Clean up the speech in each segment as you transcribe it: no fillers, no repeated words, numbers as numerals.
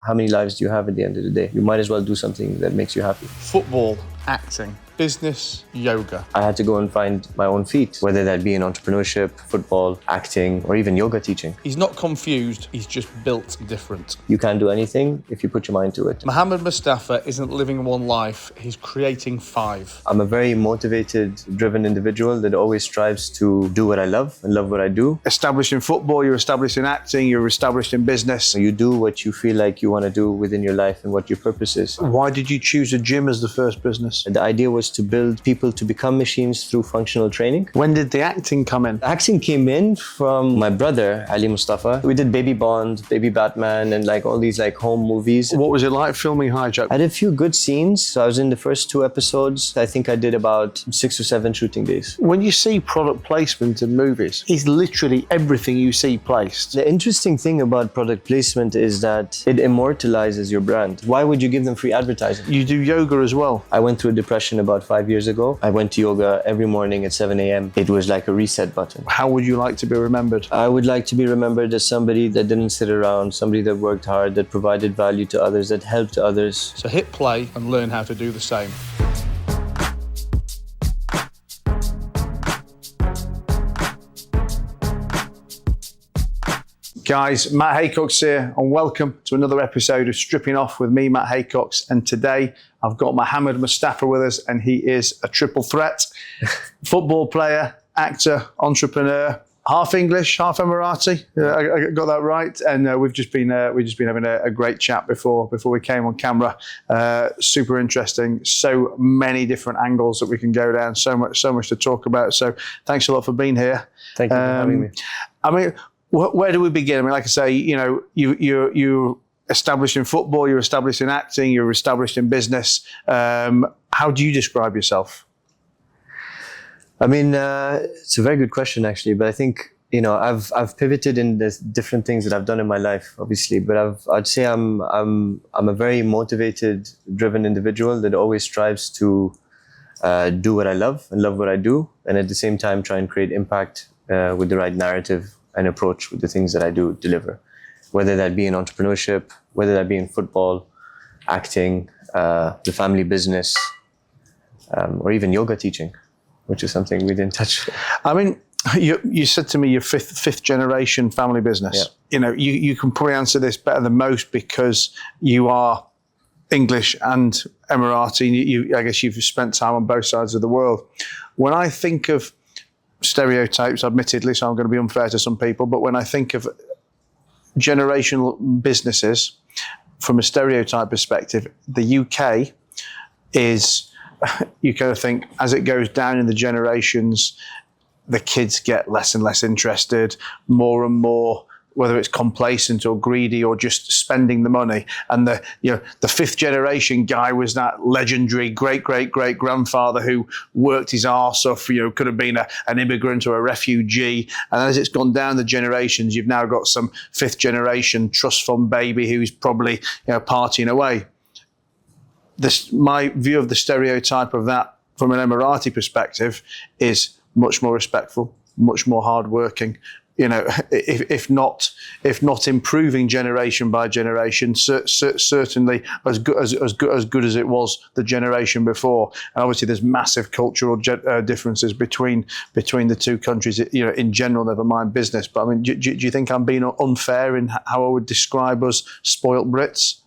how many lives do you have at the end of the day? You might as well do something that makes you happy. Football, acting, business, yoga. I had to go and find my own feet, whether that be in entrepreneurship, football, acting, or even yoga teaching. He's not confused, he's just built different. You can do anything if you put your mind to it. Mohammed Mostafa isn't living one life, he's creating 5. I'm a very motivated, driven individual that always strives to do what I love and love what I do. Established in football, you're established in acting, you're established in business. So you do what you feel like you want to do within your life and what your purpose is. Why did you choose a gym as the first business? The idea was to build people to become machines through functional training. When did the acting come in? Acting came in from my brother, Ali Mustafa. We did Baby Bond, Baby Batman, and like all these like home movies. What was it like filming Hijack? I did a few good scenes. So I was in the first 2 episodes. I think I did about 6 or 7 shooting days. When you see product placement in movies, it's literally everything you see placed. The interesting thing about product placement is that it immortalizes your brand. Why would you give them free advertising? You do yoga as well. I went through a depression about 5 years ago. I went to yoga every morning at 7 a.m. It was like a reset button. How would you like to be remembered? I would like to be remembered as somebody that didn't sit around, somebody that worked hard, that provided value to others, that helped others. So hit play and learn how to do the same. Guys, Matt Haycox here, and welcome to another episode of Stripping Off with me, Matt Haycox. And today I've got Mohammed Mostafa with us, and he is a triple threat. Football player, actor, entrepreneur, half English, half Emirati. I got that right. And we've just been having a great chat before we came on camera. Super interesting. So many different angles that we can go down. So much to talk about. So thanks a lot for being here. Thank you for having me. I mean, where do we begin? I mean, like I say, you know, you're established in football, you're established in acting, you're established in business. How do you describe yourself? I mean, it's a very good question, actually. But I think, you know, I've pivoted in the different things that I've done in my life, obviously. But I'd say I'm a very motivated, driven individual that always strives to do what I love and love what I do, and at the same time try and create impact with the right narrative and approach with the things that I do deliver, whether that be in entrepreneurship, whether that be in football, acting, the family business, or even yoga teaching, which is something we didn't touch. I mean, you said to me you're fifth generation family business. Yeah. You know, you can probably answer this better than most because you are English and Emirati. I guess you've spent time on both sides of the world. When I think of stereotypes, admittedly, so I'm going to be unfair to some people, but when I think of generational businesses from a stereotype perspective, the UK is, you kind of think, as it goes down in the generations, the kids get less and less interested, more and more, whether it's complacent or greedy or just spending the money. And the fifth generation guy was that legendary great grandfather who worked his arse off, could have been an immigrant or a refugee. And as it's gone down the generations, you've now got some fifth generation trust fund baby who's probably partying away. My view of the stereotype of that from an Emirati perspective is much more respectful, much more hardworking. If not improving generation by generation, certainly as good as it was the generation before. And obviously, there's massive cultural differences between the two countries. In general, never mind business. But I mean, do you think I'm being unfair in how I would describe us spoilt Brits?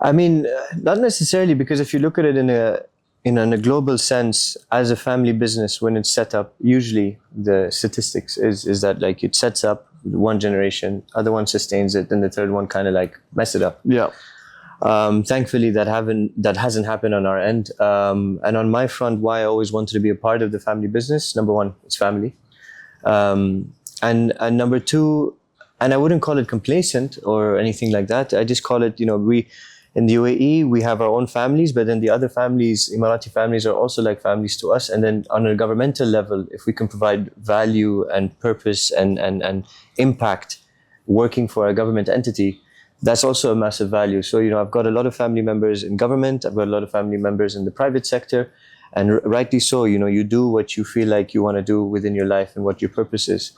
I mean, not necessarily, because if you look at it in a global sense, as a family business, when it's set up, usually the statistics is that like it sets up one generation, other one sustains it, and the third one kind of like mess it up. Yeah. Thankfully, that hasn't happened on our end. And on my front, why I always wanted to be a part of the family business. Number one, it's family, and number two, and I wouldn't call it complacent or anything like that. I just call it, in the UAE, we have our own families, but then the other families, Emirati families, are also like families to us. And then on a governmental level, if we can provide value and purpose and impact working for a government entity, that's also a massive value. So, I've got a lot of family members in government. I've got a lot of family members in the private sector. And rightly so, you do what you feel like you want to do within your life and what your purpose is.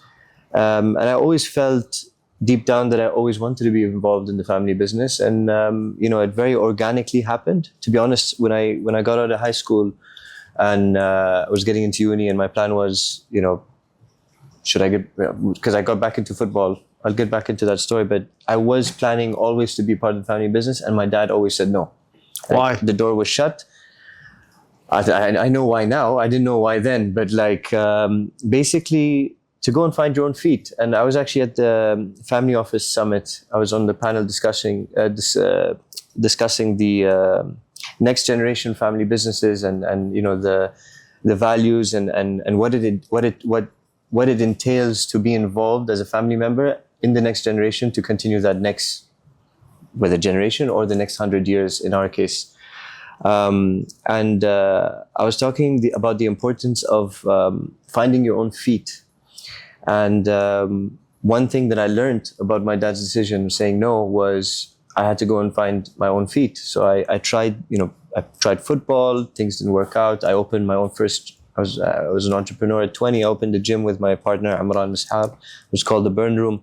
And I always felt deep down that I always wanted to be involved in the family business, and it very organically happened. To be honest, when I got out of high school and I was getting into uni, and my plan was, should I get, because I got back into football. I'll get back into that story, but I was planning always to be part of the family business, and my dad always said no. Why? The door was shut. I know why now. I didn't know why then, but basically to go and find your own feet. And I was actually at the family office summit. I was on the panel discussing the next generation family businesses and the values and what it entails to be involved as a family member in the next generation to continue that next, whether generation or the next 100 years in our case. I was talking about the importance of finding your own feet. And one thing that I learned about my dad's decision saying no was I had to go and find my own feet. So I tried, I tried football, things didn't work out. I opened my own first, I was an entrepreneur at 20. I opened a gym with my partner, Mohammed Mostafa. It was called the Burn Room.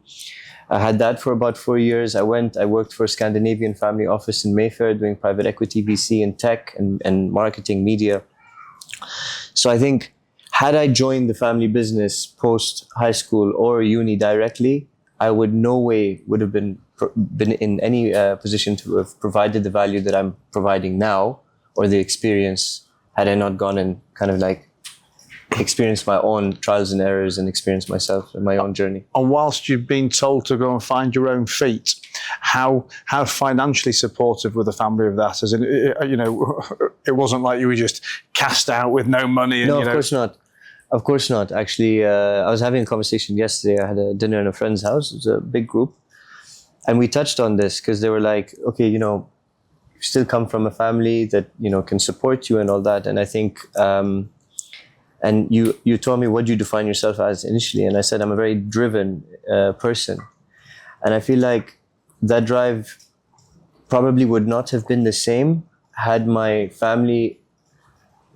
I had that for about 4 years. I worked for a Scandinavian family office in Mayfair doing private equity, VC and tech and marketing, media. So I think had I joined the family business post high school or uni directly, I would have been in any position to have provided the value that I'm providing now, or the experience, had I not gone and kind of experienced my own trials and errors and experienced myself in my own journey. And whilst you've been told to go and find your own feet, how financially supportive were the family of that? As in, it wasn't like you were just cast out with no money. And, no, of course not. Of course not. Actually, I was having a conversation yesterday. I had a dinner in a friend's house. It was a big group. And we touched on this because they were like, okay, you still come from a family that, can support you and all that. And I think, and you told me, what do you define yourself as initially? And I said, I'm a very driven person. And I feel like that drive probably would not have been the same had my family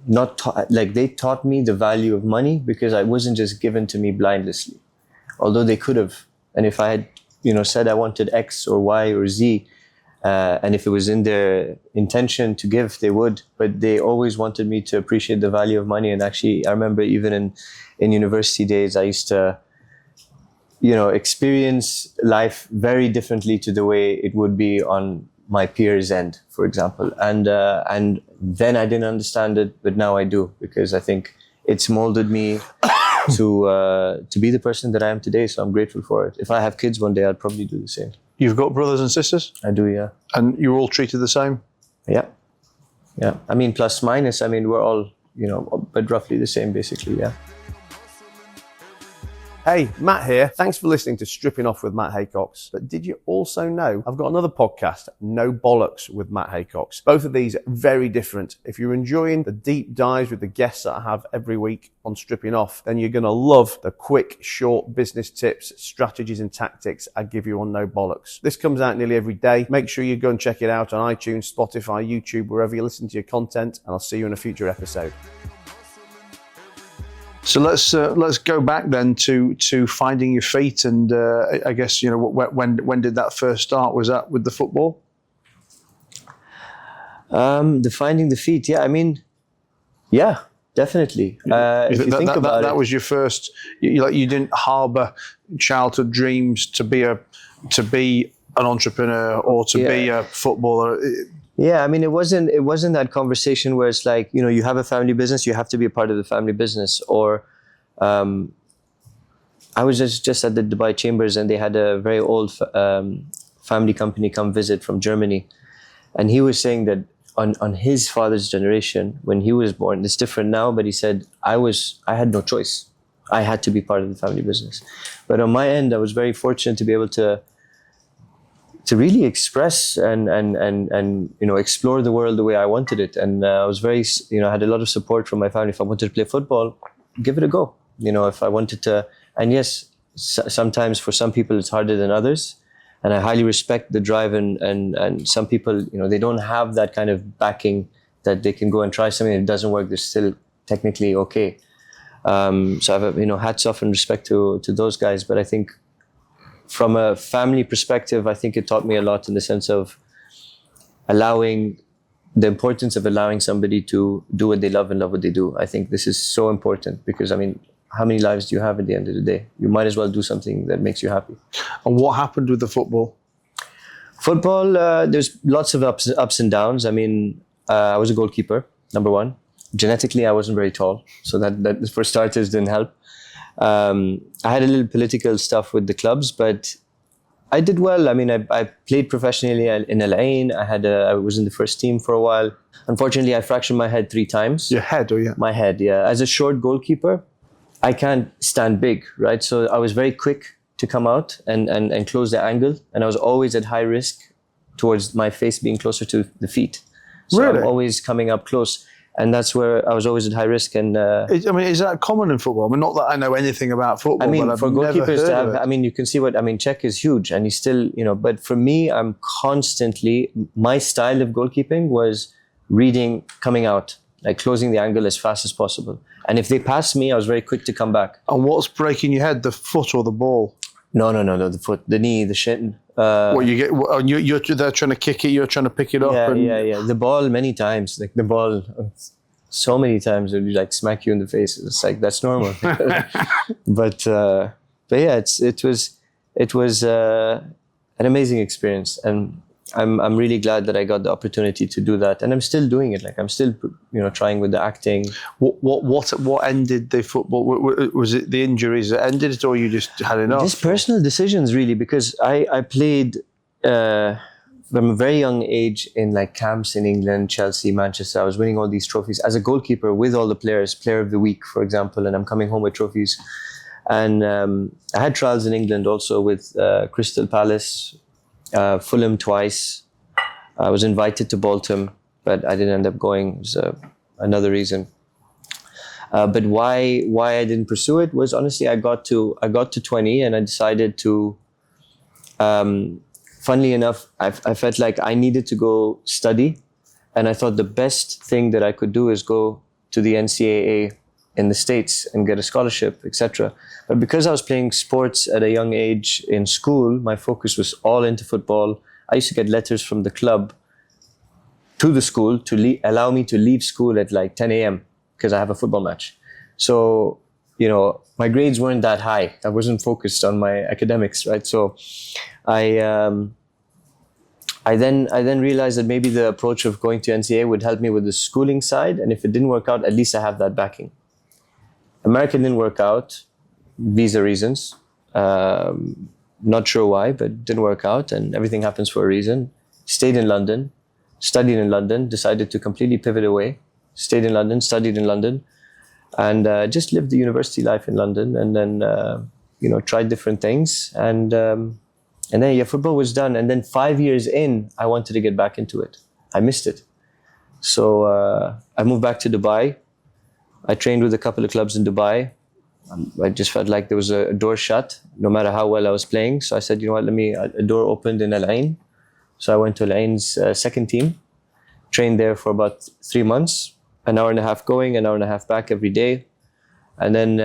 not they taught me the value of money, because it wasn't just given to me blindlessly, although they could have. And if I had, said I wanted X or Y or Z, and if it was in their intention to give, they would. But they always wanted me to appreciate the value of money. And actually, I remember even in university days, I used to, experience life very differently to the way it would be on my peers' end, for example. And then I didn't understand it, but now I do, because I think it's molded me to be the person that I am today. So I'm grateful for it. If I have kids one day, I'd probably do the same. You've got brothers and sisters? I do, yeah. And you're all treated the same? Yeah. Yeah. I mean, plus minus, we're all, but roughly the same, basically, yeah. Hey, Matt here. Thanks for listening to Stripping Off with Matt Haycox. But did you also know I've got another podcast, No Bollocks with Matt Haycox? Both of these are very different. If you're enjoying the deep dives with the guests that I have every week on Stripping Off, then you're going to love the quick, short business tips, strategies and tactics I give you on No Bollocks. This comes out nearly every day. Make sure you go and check it out on iTunes, Spotify, YouTube, wherever you listen to your content, and I'll see you in a future episode. So let's go back then to finding your feet, and I guess when did that first start? Was that with the football? The finding the feet, yeah. Yeah, definitely. If you think about it, that was your first. You didn't harbour childhood dreams to be an entrepreneur or to be a footballer. Yeah, it wasn't that conversation where it's like, you have a family business, you have to be a part of the family business. Or I was just at the Dubai Chambers, and they had a very old family company come visit from Germany. And he was saying that on his father's generation, when he was born, it's different now, but he said, I had no choice. I had to be part of the family business. But on my end, I was very fortunate to be able to really express and explore the world the way I wanted it. And I was very, I had a lot of support from my family. If I wanted to play football, give it a go. If I wanted to, and yes, sometimes for some people it's harder than others. And I highly respect the drive, and some people, they don't have that kind of backing that they can go and try something that doesn't work. They're still technically okay. So I have, hats off and respect to those guys. But I think from a family perspective, I think it taught me a lot in the sense of the importance of allowing somebody to do what they love and love what they do. I think this is so important because, I mean, how many lives do you have at the end of the day? You might as well do something that makes you happy. And what happened with the football? Football, there's lots of ups and downs. I mean, I was a goalkeeper, number one. Genetically, I wasn't very tall, so that for starters didn't help. I had a little political stuff with the clubs, but I did well. I mean, I played professionally in Al Ain. I was in the first team for a while. Unfortunately, I fractured my head 3 times. Your head, or yeah? My head, yeah. As a short goalkeeper, I can't stand big, right? So I was very quick to come out and close the angle. And I was always at high risk towards my face being closer to the feet. So Really? I'm always coming up close. And that's where I was always at high risk. And Is that common in football? I mean, not that I know anything about football, I mean, but I've for never goalkeepers heard to of have, it. I mean, you can see Czech is huge and he's still, but for me, I'm constantly, my style of goalkeeping was reading, coming out, like closing the angle as fast as possible. And if they passed me, I was very quick to come back. And what's breaking your head, the foot or the ball? No, the foot, the knee, the shin. What you get? You're there trying to kick it, you're trying to pick it up. Yeah. The ball many times, like the ball, so many times it would like smack you in the face. It's like, that's normal. but yeah, it was an amazing experience, and I'm really glad that I got the opportunity to do that, and I'm still doing it. Like I'm still trying with the acting. What ended the football? Was it the injuries that ended it, or you just had enough? Just personal decisions, really, because I played from a very young age in like camps in England, Chelsea, Manchester. I was winning all these trophies as a goalkeeper with all the players, Player of the Week, for example, and I'm coming home with trophies. And I had trials in England also with Crystal Palace, Fulham twice. I was invited to Bolton, but I didn't end up going. It was another reason. But why I didn't pursue it was honestly I got to 20 and I decided to. Funnily enough, I felt like I needed to go study, and I thought the best thing that I could do is go to the NCAA in the States and get a scholarship, etc. But because I was playing sports at a young age in school, my focus was all into football. I used to get letters from the club to the school to allow me to leave school at like 10 a.m. because I have a football match. So, my grades weren't that high. I wasn't focused on my academics, right? So I then realized that maybe the approach of going to NCAA would help me with the schooling side. And if it didn't work out, at least I have that backing. America didn't work out, visa reasons. Not sure why, but it didn't work out, and everything happens for a reason. Stayed in London, studied in London, decided to completely pivot away. Stayed in London, studied in London, and just lived the university life in London, and then tried different things, and then football was done. And then 5 years in, I wanted to get back into it. I missed it, so I moved back to Dubai. I trained with a couple of clubs in Dubai. I just felt like there was a door shut, no matter how well I was playing. So I said, a door opened in Al Ain. So I went to Al Ain's second team, trained there for about 3 months, an hour and a half going, an hour and a half back every day. And then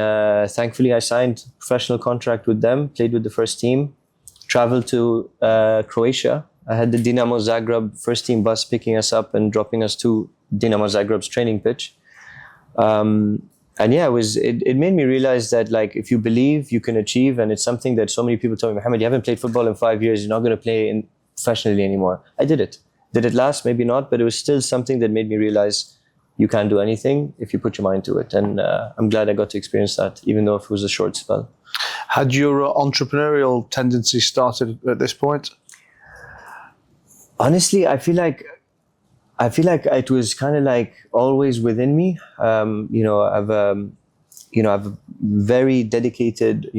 thankfully I signed a professional contract with them, played with the first team, traveled to Croatia. I had the Dinamo Zagreb first team bus picking us up and dropping us to Dinamo Zagreb's training pitch. And yeah, it made me realize that like if you believe, you can achieve, and it's something that so many people tell me, Mohammed, you haven't played football in 5 years, you're not going to play professionally anymore. I did it. Did it last? Maybe not, but it was still something that made me realize you can do anything if you put your mind to it. And I'm glad I got to experience that, even though it was a short spell. Had your entrepreneurial tendency started at this point? Honestly, I feel like it was kind of like always within me. I've a very dedicated,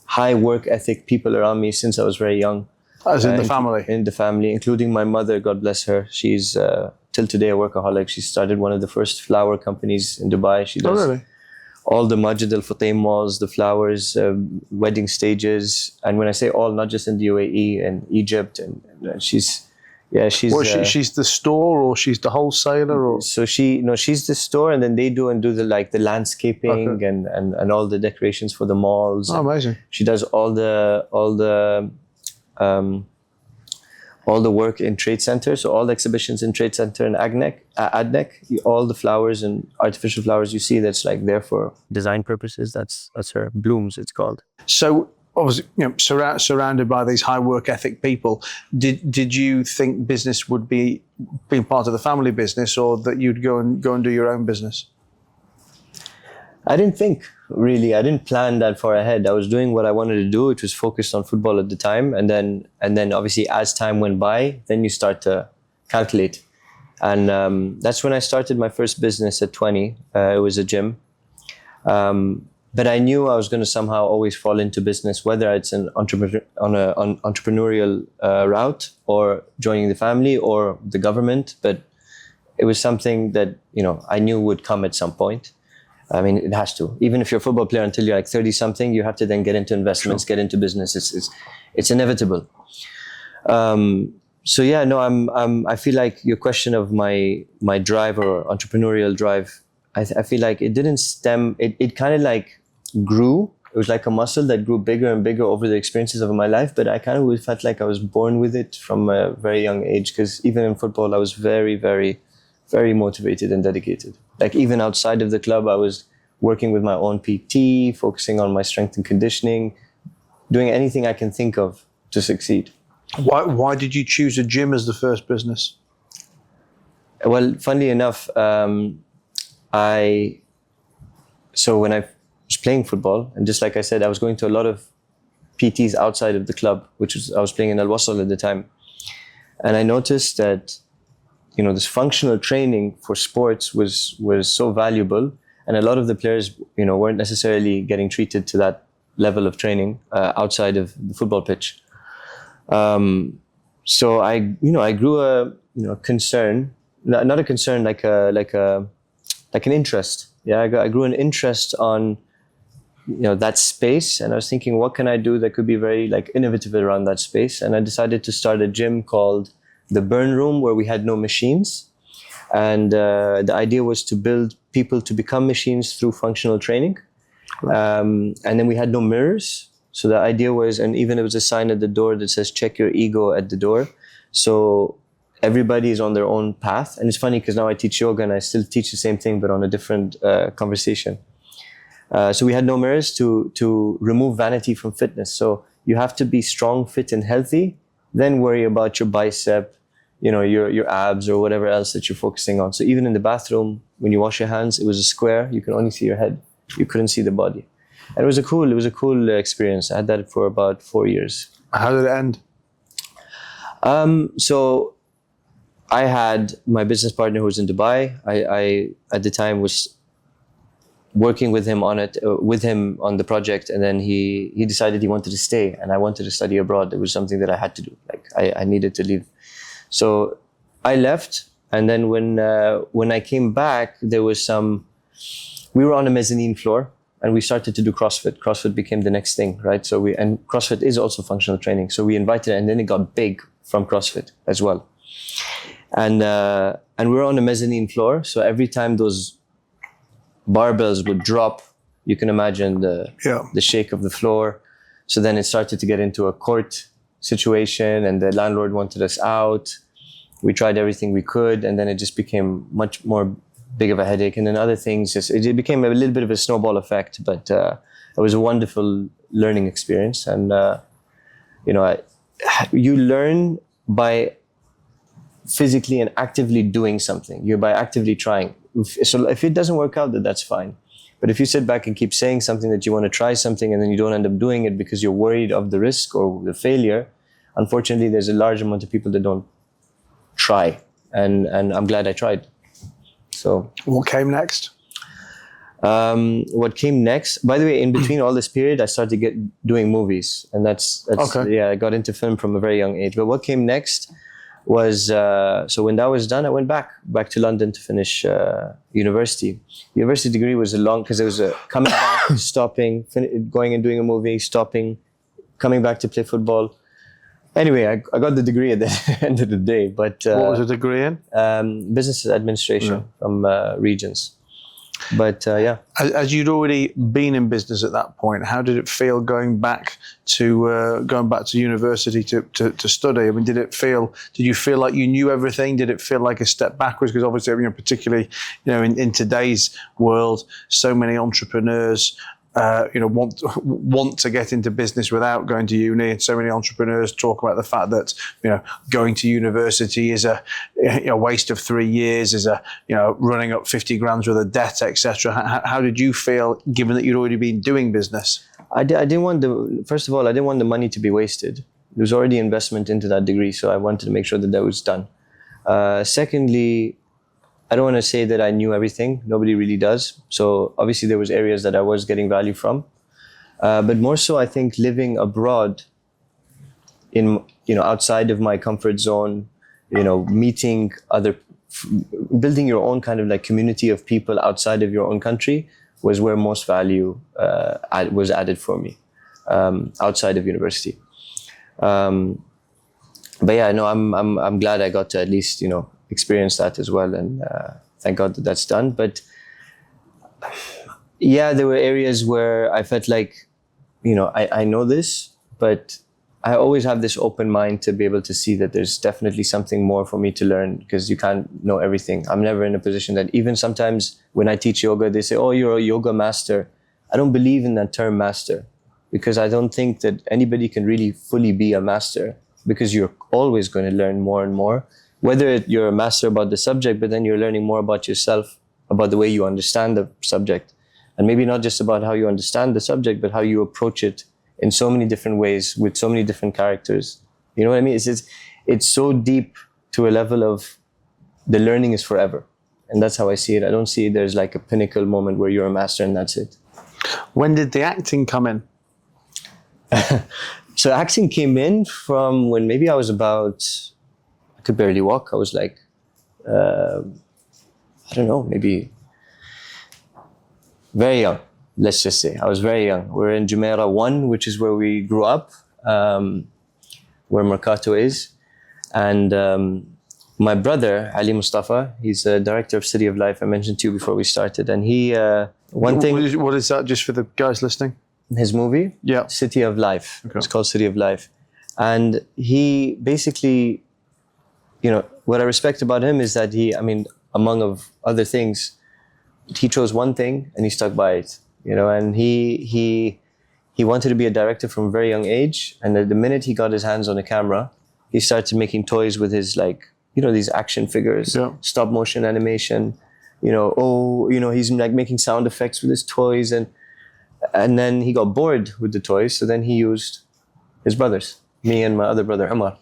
high work ethic people around me since I was very young. As in the family? In the family, including my mother, God bless her. She's till today a workaholic. She started one of the first flower companies in Dubai. She does all the Majid Al Futtaim malls, the flowers, wedding stages. And when I say all, not just in the UAE and Egypt. And she's, Yeah, she's. She's the store, or she's the wholesaler, or So she's the store, and then they do the landscaping Okay. and all the decorations for the malls. oh, amazing. She does all the work in Trade Center, so all the exhibitions in Trade Center and ADNEC, all the flowers and artificial flowers you see, that's like there for design purposes. That's her. Blooms, it's called. So, obviously, surrounded by these high work ethic people, did you think business would be part of the family business, or that you'd go and do your own business? I didn't think, really. I didn't plan that far ahead. I was doing what I wanted to do, which was focused on football at the time. And then obviously as time went by, then you start to calculate. And that's when I started my first business at 20. It was a gym. But I knew I was going to somehow always fall into business, whether it's an entrepreneurial route, or joining the family, or the government. But it was something that, I knew would come at some point. I mean, it has to. Even if you're a football player until you're like 30 something, you have to then get into investments, get into business. It's inevitable. So yeah, no, I feel like your question of my drive or entrepreneurial drive, I feel like it didn't stem. It kind of like grew. It was like a muscle that grew bigger and bigger over the experiences of my life. But I kind of felt like I was born with it from a very young age, because even in football, I was very, very, very motivated and dedicated. Like even outside of the club, I was working with my own PT, focusing on my strength and conditioning, doing anything I can think of to succeed. Why did you choose a gym as the first business? Well, funnily enough, so when I was playing football, and just like I said, I was going to a lot of PTs outside of the club, I was playing in Al Wasl at the time. And I noticed that this functional training for sports was so valuable, and a lot of the players, weren't necessarily getting treated to that level of training outside of the football pitch. So I grew a concern, not a concern, like an interest. Yeah, I grew an interest on that space, and I was thinking, what can I do that could be very like innovative around that space? And I decided to start a gym called the Burn Room, where we had no machines. And the idea was to build people to become machines through functional training. And then we had no mirrors. So the idea was, and even there was a sign at the door that says, check your ego at the door. So everybody is on their own path. And it's funny because now I teach yoga and I still teach the same thing, but on a different conversation. So we had no mirrors to remove vanity from fitness. So you have to be strong, fit, and healthy, then worry about your bicep, your abs, or whatever else that you're focusing on. So even in the bathroom, when you wash your hands, it was a square. You can only see your head. You couldn't see the body. And it was a cool experience. I had that for about 4 years. How did it end? So I had my business partner who was in Dubai. I at the time was working with him on the project, and then he decided he wanted to stay, and I wanted to study abroad. It was something that I had to do. Like I needed to leave. So I left, and then when I came back, we were on a mezzanine floor, and we started to do CrossFit. CrossFit became the next thing, right? And CrossFit is also functional training. So we invited, and then it got big from CrossFit as well. And we were on a mezzanine floor. So every time those barbells would drop, you can imagine the shake of the floor. So then it started to get into a court situation, and the landlord wanted us out. We tried everything we could, and then it just became much more big of a headache. And then other things, it became a little bit of a snowball effect, but it was a wonderful learning experience. And, you learn by physically and actively doing something. You're by actively trying. So if it doesn't work out, that's fine. But if you sit back and keep saying something that you want to try something, and then you don't end up doing it because you're worried of the risk or the failure, unfortunately, there's a large amount of people that don't try. And I'm glad I tried. So what came next? What came next? By the way, in between all this period, I started doing movies, and that's okay. Yeah, I got into film from a very young age. But what came next was so when that was done, I went back to London to finish university. University degree was because it was coming back, stopping, going and doing a movie, stopping, coming back to play football. Anyway, I got the degree at the end of the day, but What was a degree in? business administration from Regents. But yeah, As you'd already been in business at that point, how did it feel going back to university to study? I mean, did you feel like you knew everything? Did it feel like a step backwards? Because obviously, particularly, in today's world, so many entrepreneurs want to get into business without going to uni, and so many entrepreneurs talk about the fact that going to university is a waste of 3 years, is running up 50 grand worth of debt, etc. How did you feel, given that you'd already been doing business? I didn't want first of all, I didn't want the money to be wasted. There was already investment into that degree, so I wanted to make sure that was done. Secondly, I don't want to say that I knew everything. Nobody really does. So obviously there was areas that I was getting value from. But more so, I think living abroad outside of my comfort zone, meeting building your own kind of like community of people outside of your own country was where most value was added for me outside of university. But yeah, no, I'm glad I got to at least, experience that as well. And thank God that that's done. But yeah, there were areas where I felt like, I know this, but I always have this open mind to be able to see that there's definitely something more for me to learn, because you can't know everything. I'm never in a position that, even sometimes when I teach yoga, they say, oh, you're a yoga master. I don't believe in that term master, because I don't think that anybody can really fully be a master, because you're always going to learn more and more, whether you're a master about the subject, but then you're learning more about yourself, about the way you understand the subject. And maybe not just about how you understand the subject, but how you approach it in so many different ways with so many different characters. You know what I mean? It's so deep to a level of the learning is forever. And that's how I see it. I don't see there's like a pinnacle moment where you're a master and that's it. When did the acting come in? So acting came in from when maybe I was about, I could barely walk. I was like, I don't know, maybe very young. Let's just say I was very young. We're in Jumeirah 1, which is where we grew up, where Mercato is. And my brother, Ali Mustafa, he's a director of City of Life. I mentioned to you before we started. And he, one thing... What is that, just for the guys listening? His movie? Yeah. City of Life. Okay. It's called City of Life. And he basically, what I respect about him is that among of other things, he chose one thing and he stuck by it. And he wanted to be a director from a very young age. And the minute he got his hands on a camera, he started making toys with his these action figures, stop motion animation, he's like making sound effects with his toys. And then he got bored with the toys. So then he used his brothers, me and my other brother, Umar.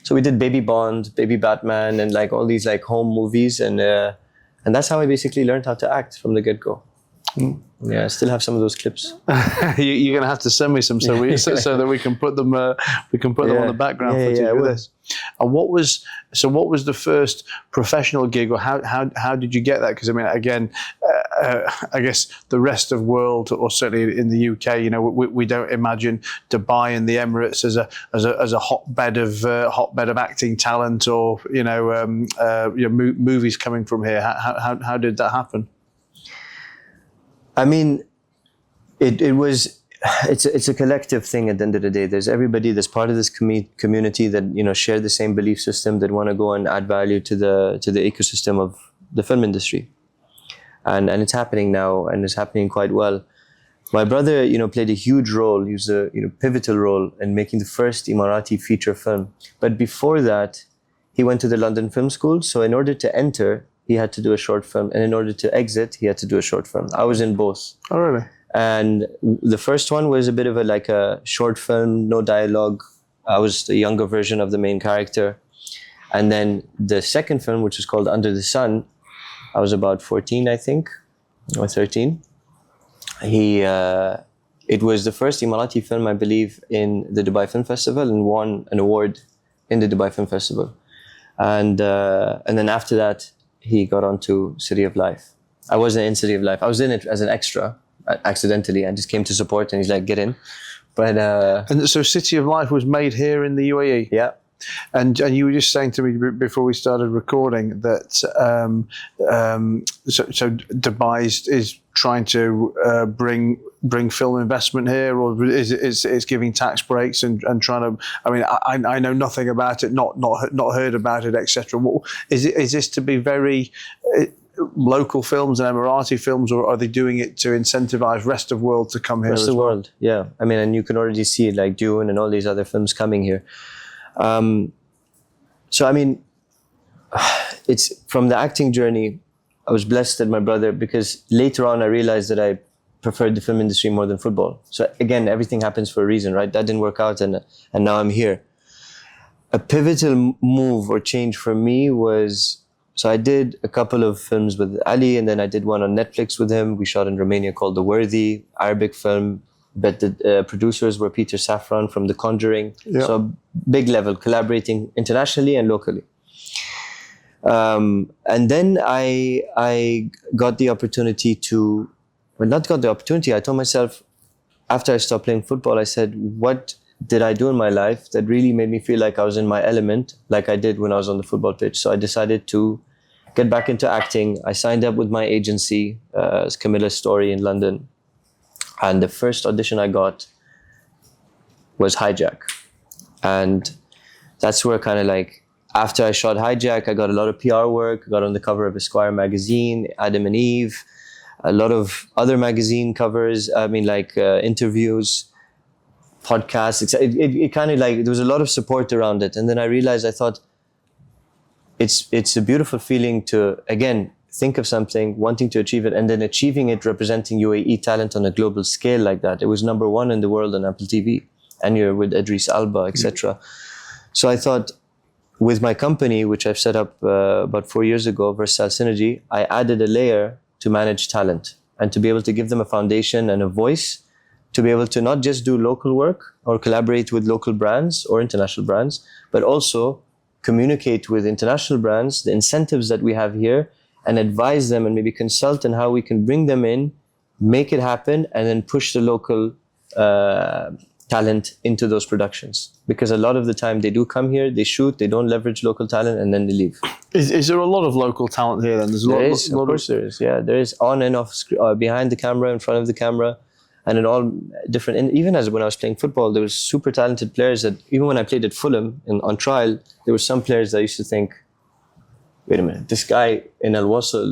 So we did Baby Bond, Baby Batman, and like all these like home movies. And that's how I basically learned how to act from the get-go. Yeah, I still have some of those clips. You're gonna have to send me some so that we can put them them on the background footage of this. And what was the first professional gig, or how did you get that? Because again, I guess the rest of the world, or certainly in the UK, we don't imagine Dubai and the Emirates as a hotbed of acting talent, or movies coming from here. How did that happen? I mean, it's a collective thing at the end of the day. There's everybody that's part of this community that, share the same belief system, that want to go and add value to the ecosystem of the film industry. And it's happening now, and it's happening quite well. My brother, played a huge role. He was a, pivotal role in making the first Emirati feature film. But before that, he went to the London Film School. So in order to enter, he had to do a short film, and in order to exit, he had to do a short film. I was in both. Oh, really? And the first one was a bit of a short film, no dialogue. I was the younger version of the main character. And then the second film, which was called Under the Sun, I was about 14, I think, or 13. It was the first Emirati film, I believe, in the Dubai Film Festival, and won an award in the Dubai Film Festival. And then after that, he got onto City of Life. I wasn't in City of Life. I was in it as an extra, accidentally. I just came to support, and he's like, get in. But And so City of Life was made here in the UAE. yeah. And you were just saying to me before we started recording that so Dubai is trying to bring film investment here, or is giving tax breaks and trying to. I mean, I know nothing about it, not heard about it, etc. Is this to be very local films and Emirati films, or are they doing it to incentivize rest of world to come here? Rest of the world, yeah. I mean, and you can already see it, like Dune and all these other films coming here. So I mean, it's from the acting journey. I was blessed that my brother, because later on I realized that I preferred the film industry more than football. So again, everything happens for a reason, right? That didn't work out, and now I'm here. A pivotal move or change for me was, so I did a couple of films with Ali, and then I did one on Netflix with him. We shot in Romania called The Worthy, Arabic film. But the producers were Peter Safran from The Conjuring. Yeah. So big level, collaborating internationally and locally. And then I got the opportunity to, well, not got the opportunity, I told myself, after I stopped playing football, I said, what did I do in my life that really made me feel like I was in my element, like I did when I was on the football pitch? So I decided to get back into acting. I signed up with my agency, Camilla's Story in London. And the first audition I got was Hijack. And that's where kind of like, after I shot Hijack, I got a lot of PR work. I got on the cover of Esquire magazine, Adam and Eve, a lot of other magazine covers. I mean, like interviews, podcasts. It kind of like, there was a lot of support around it. And then I realized, I thought, it's a beautiful feeling to, again, think of something, wanting to achieve it, and then achieving it, representing UAE talent on a global scale like that. It was #1 in the world on Apple TV, and you're with Idris Alba, etc. So I thought, with my company, which I've set up about 4 years ago, Versatile Synergy, I added a layer to manage talent and to be able to give them a foundation and a voice to be able to not just do local work or collaborate with local brands or international brands, but also communicate with international brands, the incentives that we have here, and advise them and maybe consult on how we can bring them in, make it happen, and then push the local talent into those productions. Because a lot of the time they do come here, they shoot, they don't leverage local talent, and then they leave. Is there a lot of local talent here then? There's a lot, There is, of course there is, yeah. There is on and off, behind the camera, in front of the camera, and in all different, and even as when I was playing football, there was super talented players that, even when I played at Fulham on trial, there were some players that I used to think, wait a minute, this guy in Al Wasl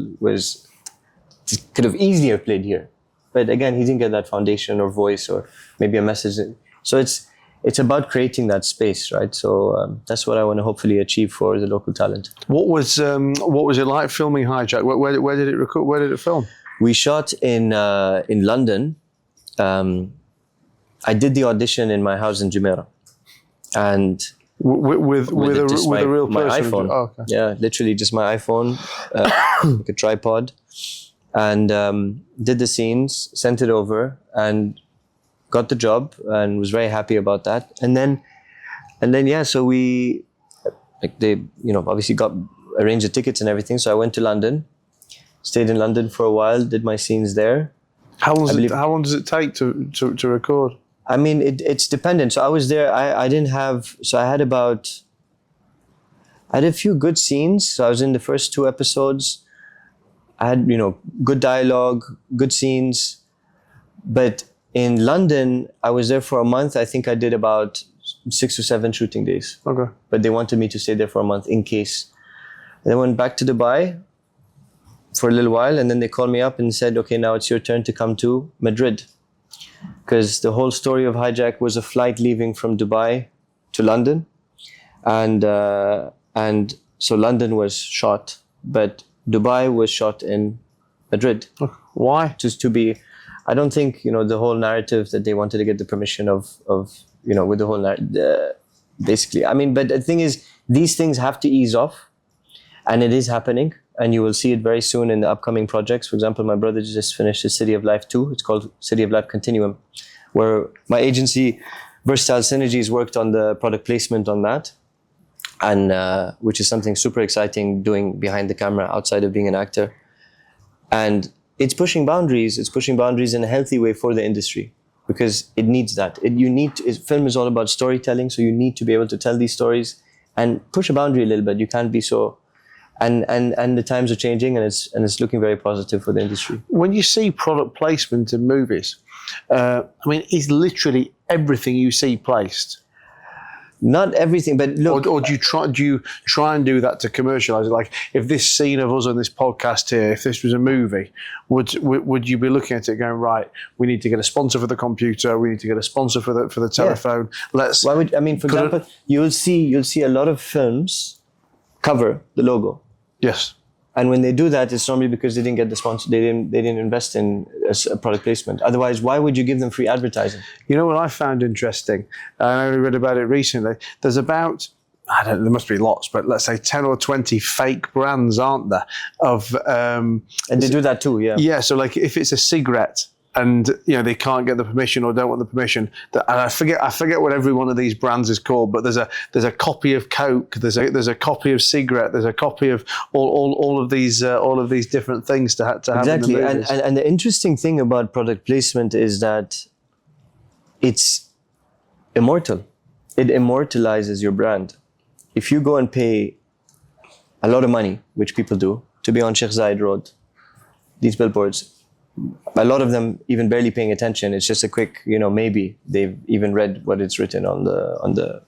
could have easily have played here. But again, he didn't get that foundation or voice or maybe a message. So it's about creating that space, right? So that's what I want to hopefully achieve for the local talent. What was it like filming Hijack? Where did it record? Where did it film? We shot in London. I did the audition in my house in Jumeirah. And with a real person? My iPhone. Oh, okay. Yeah, literally just my iPhone, like a tripod, and did the scenes, sent it over, and got the job, and was very happy about that. And then yeah, so we, like they, obviously arranged the tickets and everything. So I went to London, stayed in London for a while, did my scenes there. How long does it take to record? I mean, it's dependent. So I was there, I had a few good scenes. So I was in the first 2 episodes. I had, good dialogue, good scenes. But in London, I was there for a month. I think I did about 6 or 7 shooting days. Okay. But they wanted me to stay there for a month in case. And I went back to Dubai for a little while, and then they called me up and said, okay, now it's your turn to come to Madrid. Because the whole story of Hijack was a flight leaving from Dubai to London. And so London was shot, but Dubai was shot in Madrid. Why? Just to be, I don't think, the whole narrative that they wanted to get the permission of with the whole narrative, basically. I mean, but the thing is, these things have to ease off, and it is happening. And you will see it very soon in the upcoming projects. For example, my brother just finished his City of Life 2. It's called City of Life Continuum, where my agency, Versatile Synergies, worked on the product placement on that. And which is something super exciting, doing behind the camera outside of being an actor. And it's pushing boundaries. It's pushing boundaries in a healthy way for the industry. because it needs that. Film is all about storytelling, so you need to be able to tell these stories and push a boundary a little bit. You can't be so, and the times are changing, and it's looking very positive for the industry. When you see product placement in movies, I mean, is literally everything you see placed? Not everything, but look. Or do you try and do that to commercialize it? Like, if this scene of us on this podcast here, if this was a movie, would you be looking at it going, right, we need to get a sponsor for the computer, we need to get a sponsor for the telephone. Yeah. For example, you'll see a lot of films cover the logo. Yes. And when they do that, it's normally because they didn't get the sponsor. They didn't invest in a product placement. Otherwise, why would you give them free advertising? You know what I found interesting? I only read about it recently. There's about, I don't know, there must be lots, but let's say 10 or 20 fake brands, aren't there? And they do that too, yeah. Yeah, so like if it's a cigarette, and they can't get the permission or don't want the permission. And I forget what every one of these brands is called, but there's a copy of Coke, there's a copy of cigarette, there's a copy of all of these different things to have exactly. in the movies. And the interesting thing about product placement is that it's immortal. It immortalizes your brand. If you go and pay a lot of money, which people do, to be on Sheikh Zayed Road, these billboards, a lot of them even barely paying attention. It's just a quick, maybe they've even read what it's written on the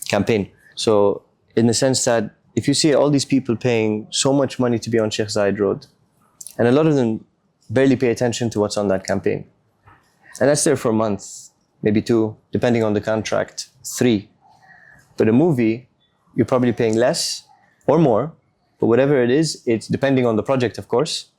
campaign. So in the sense that if you see all these people paying so much money to be on Sheikh Zayed Road, and a lot of them barely pay attention to what's on that campaign. And that's there for a month, maybe 2, depending on the contract, 3. But a movie, you're probably paying less or more, but whatever it is, it's depending on the project, of course,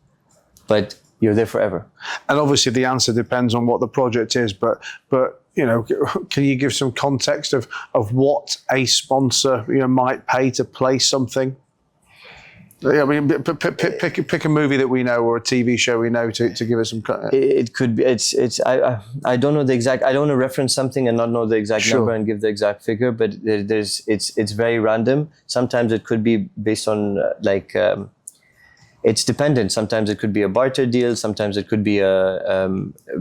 but you're there forever. And obviously the answer depends on what the project is, but can you give some context of what a sponsor might pay to place something? I mean, pick a movie that we know or a TV show we know to give us some. It could be. I don't know the exact. I don't want to reference something and not know the exact number and give the exact figure. But it's very random. Sometimes it could be based on it's dependent. Sometimes it could be a barter deal. Sometimes it could be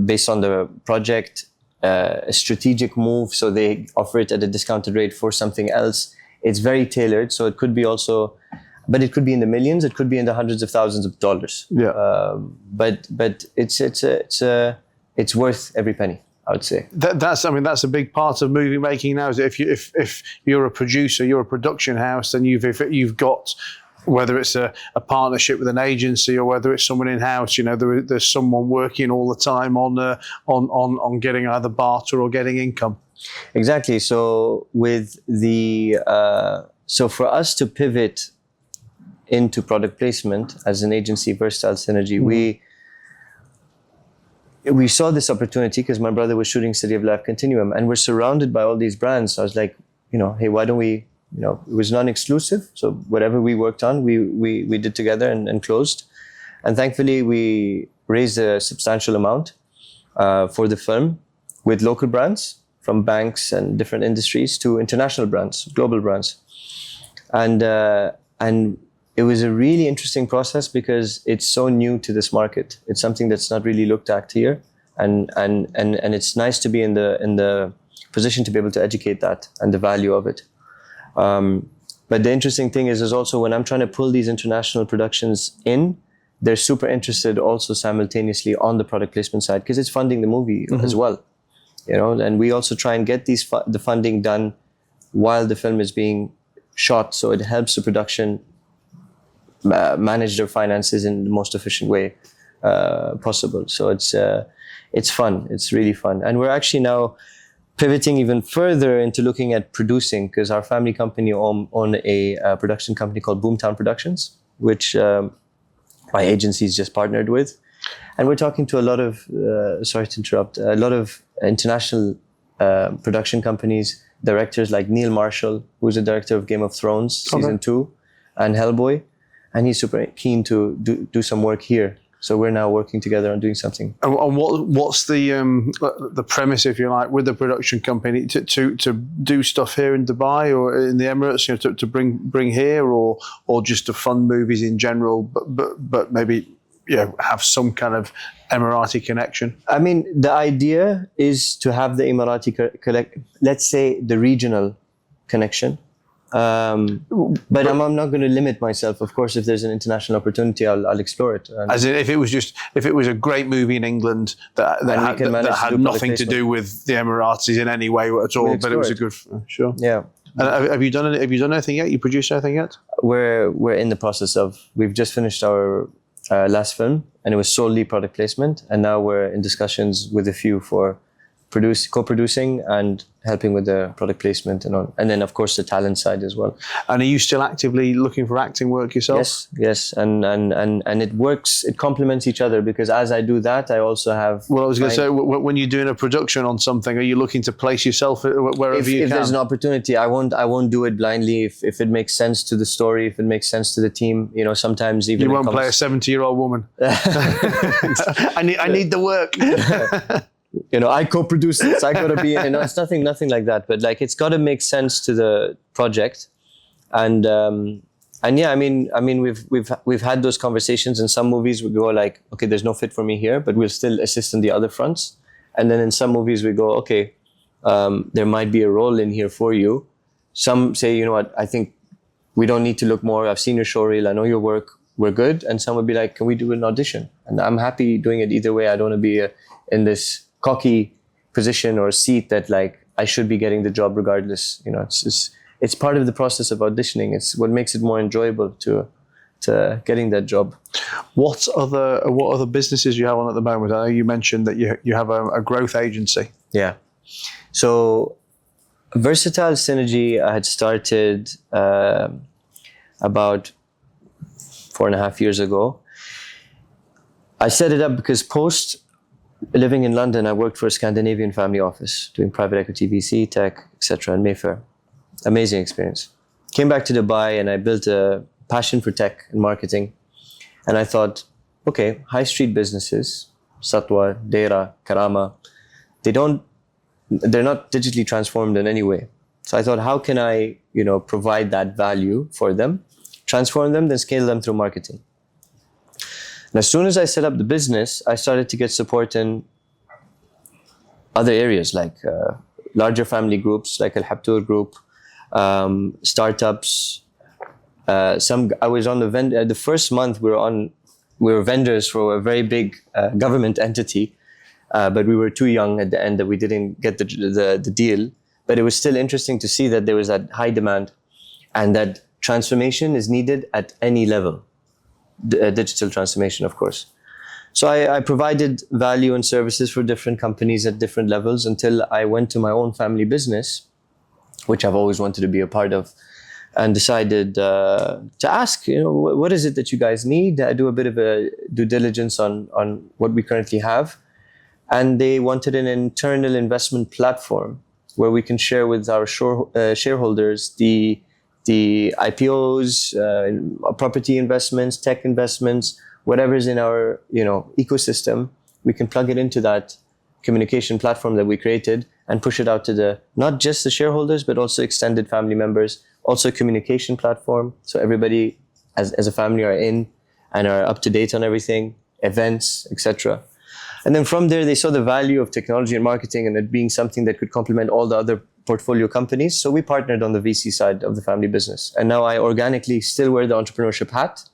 based on the project, a strategic move. So they offer it at a discounted rate for something else. It's very tailored. So it could be also, but it could be in the millions. It could be in the hundreds of thousands of dollars. Yeah. But it's worth every penny, I would say. That's a big part of movie making now. Is if you're a producer, you're a production house, then you've got, whether it's a partnership with an agency or whether it's someone in-house, there's someone working all the time on getting either barter or getting income. Exactly. So so for us to pivot into product placement as an agency, Versatile Synergy, we saw this opportunity because my brother was shooting City of Life Continuum, and we're surrounded by all these brands. So I was like, hey, why don't we? It was non-exclusive, so whatever we worked on, we did together and closed. And thankfully, we raised a substantial amount for the film with local brands, from banks and different industries to international brands, global brands. And it was a really interesting process because it's so new to this market. It's something that's not really looked at here, and it's nice to be in the position to be able to educate that and the value of it. But the interesting thing is also when I'm trying to pull these international productions in, they're super interested also simultaneously on the product placement side because it's funding the movie as well, and we also try and get the funding done while the film is being shot, so it helps the production manage their finances in the most efficient way possible. So it's fun. It's really fun, and we're actually now pivoting even further into looking at producing, because our family company own a production company called Boomtown Productions, which my agency's just partnered with. And we're talking to a lot of, sorry to interrupt, a lot of international production companies, directors like Neil Marshall, who's the director of Game of Thrones season 2 and Hellboy. And he's super keen to do some work here. So we're now working together on doing something. And what's the premise, if you like, with the production company to do stuff here in Dubai or in the Emirates, to bring here, or just to fund movies in general, but maybe have some kind of Emirati connection? I mean, the idea is to have the Emirati let's say the regional connection. But I'm not going to limit myself. Of course, if there's an international opportunity, I'll explore it. As in, if it was a great movie in England that had nothing to do with the Emiratis in any way at all, but it was a good, sure. Yeah. And have you done anything yet? You produced anything yet? We're in the process of. We've just finished our last film, and it was solely product placement. And now we're in discussions with a few for co-producing and helping with the product placement and on. And then, of course, the talent side as well. And are you still actively looking for acting work yourself? Yes. And it works, it complements each other, because as I do that, I also have... Well, I was going to say, when you're doing a production on something, are you looking to place yourself wherever you can? If there's an opportunity, I won't do it blindly. If it makes sense to the story, if it makes sense to the team, sometimes even... You won't play a 70-year-old woman. I need the work. I co-produce this. I gotta be in. It's nothing like that. But like, it's got to make sense to the project, and yeah. I mean, we've had those conversations. In some movies, we go like, okay, there's no fit for me here, but we'll still assist in the other fronts. And then in some movies, we go, okay, there might be a role in here for you. Some say, you know what, I think we don't need to look more. I've seen your show reel. I know your work. We're good. And some would be like, can we do an audition? And I'm happy doing it either way. I don't want to be in this cocky position or seat that like I should be getting the job regardless. It's part of the process of auditioning. It's what makes it more enjoyable to getting that job. What other businesses you have on at the moment? I know you mentioned that you have a growth agency. Yeah. So Versatile Synergy, I had started about 4.5 years ago. I set it up because post living in London, I worked for a Scandinavian family office doing private equity, VC, tech, etc. in Mayfair. Amazing experience. Came back to Dubai and I built a passion for tech and marketing. And I thought, okay, high street businesses, Satwa, Deira, Karama, they're not digitally transformed in any way. So I thought, how can I, provide that value for them, transform them, then scale them through marketing. And as soon as I set up the business, I started to get support in other areas like larger family groups, like Al Habtoor Group, startups. I was on the first month we were vendors for a very big government entity, but we were too young at the end that we didn't get the deal. But it was still interesting to see that there was that high demand and that transformation is needed at any level. Digital transformation, of course. So I provided value and services for different companies at different levels until I went to my own family business, which I've always wanted to be a part of, and decided to ask, what is it that you guys need? I do a bit of a due diligence on what we currently have. And they wanted an internal investment platform where we can share with our shareholders the IPOs, property investments, tech investments, whatever's in our ecosystem, we can plug it into that communication platform that we created and push it out to not just the shareholders, but also extended family members, also a communication platform. So everybody as a family are in and are up to date on everything, events, etc. And then from there, they saw the value of technology and marketing and it being something that could complement all the other portfolio companies. So we partnered on the VC side of the family business. And now I organically still wear the entrepreneurship hat,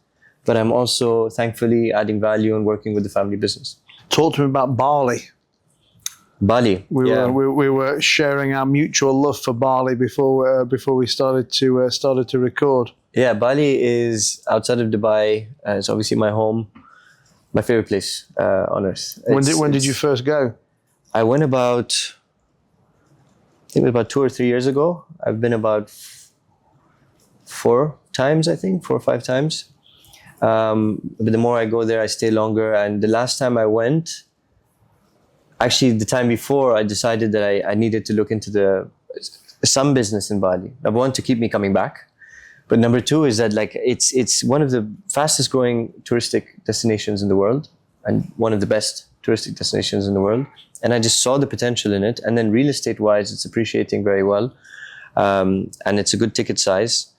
but I'm also thankfully adding value and working with the family business. Talk to me about Bali. Bali. We were sharing our mutual love for Bali before we started to record. Yeah, Bali is outside of Dubai. It's obviously my home, my favorite place on earth. When did you first go? I went about 2 or 3 years ago. I've been about 4 times, I think, 4 or 5 times. But the more I go there, I stay longer. And the last time I went, actually the time before, I decided that I needed to look into some business in Bali. Number one, to keep me coming back. But number two is that it's one of the fastest growing touristic destinations in the world and one of the best touristic destinations in the world. And I just saw the potential in it. And then real estate wise, it's appreciating very well. And it's a good ticket size.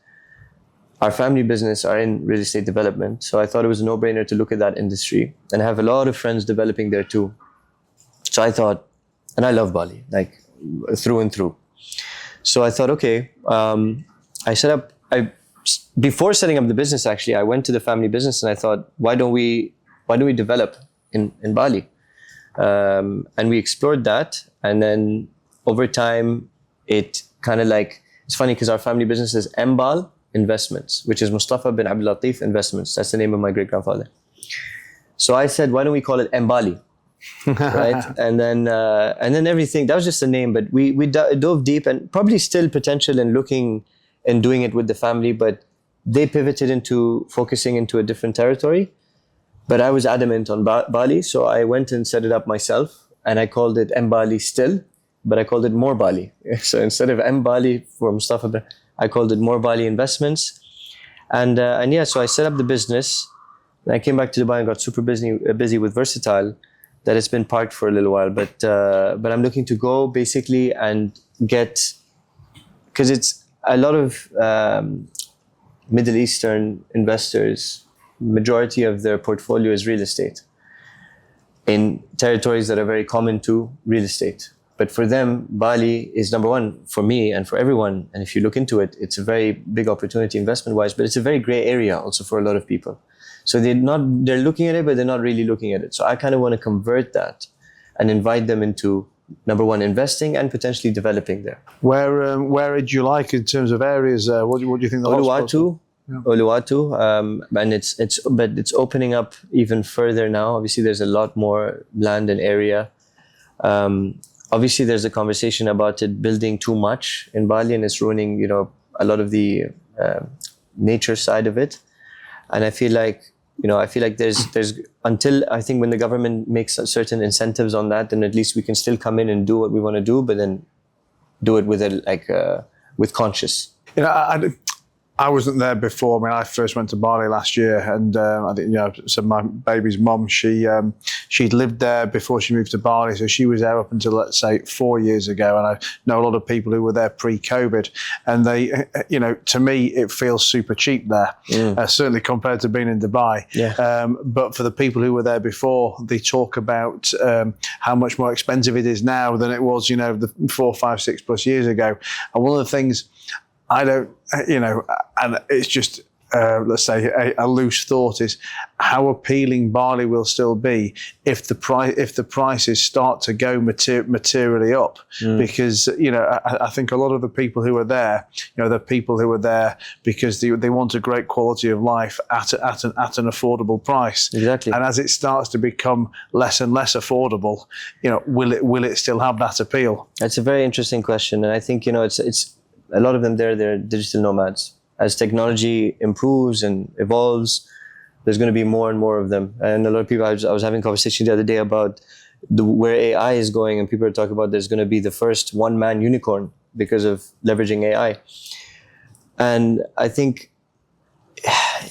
our family business are in real estate development. So I thought it was a no-brainer to look at that industry, and I have a lot of friends developing there too. So I thought, and I love Bali, like through and through. So I thought, okay, before setting up the business, actually, I went to the family business and I thought, why don't we develop in Bali? And we explored that. And then over time, it kind of like, it's funny because our family business is Mbal Investments, which is Mustafa bin Abdul Latif Investments. That's the name of my great grandfather. So I said, why don't we call it Mbali? Right? And then everything, that was just a name, but we dove deep, and probably still potential in looking and doing it with the family, but they pivoted into focusing into a different territory. But I was adamant on Bali, so I went and set it up myself, and I called it Mbali still, but I called it More Bali. So instead of Mbali for Mustafa, I called it More Bali Investments. And yeah, so I set up the business, and I came back to Dubai and got super busy with Versatile, that it's been parked for a little while. But I'm looking to go basically and get, because it's a lot of Middle Eastern investors, majority of their portfolio is real estate in territories that are very common to real estate. But for them, Bali is number one for me and for everyone. And if you look into it, it's a very big opportunity investment-wise, but it's a very gray area also for a lot of people. So they're looking at it, but they're not really looking at it. So I kind of want to convert that and invite them into, number one, investing and potentially developing there. Where did you like in terms of areas? What do you think the Uluwatu, and it's opening up even further now. Obviously, there's a lot more land and area. Obviously, there's a conversation about it building too much in Bali, and it's ruining, a lot of the nature side of it. And I feel like there's until I think when the government makes certain incentives on that, then at least we can still come in and do what we want to do, but then do it with conscious. I wasn't there before. I mean, I first went to Bali last year, and I think so my baby's mum, she'd lived there before she moved to Bali, so she was there up until, let's say, 4 years ago. And I know a lot of people who were there pre-COVID, and they, to me, it feels super cheap there, certainly compared to being in Dubai. Yeah. But for the people who were there before, they talk about how much more expensive it is now than it was, the 4, 5, 6 plus years ago. And one of the things I don't, and it's just, let's say, a loose thought, is how appealing Bali will still be if the prices start to go materially up. Because I think a lot of the people who are there, the people who are there because they want a great quality of life at an affordable price. Exactly. And as it starts to become less and less affordable, will it still have that appeal? That's a very interesting question, and I think it's. A lot of them they're digital nomads. As technology improves and evolves, there's going to be more and more of them. And a lot of people, I was having a conversation the other day about where AI is going, and people are talking about there's going to be the first one-man unicorn because of leveraging AI. And I think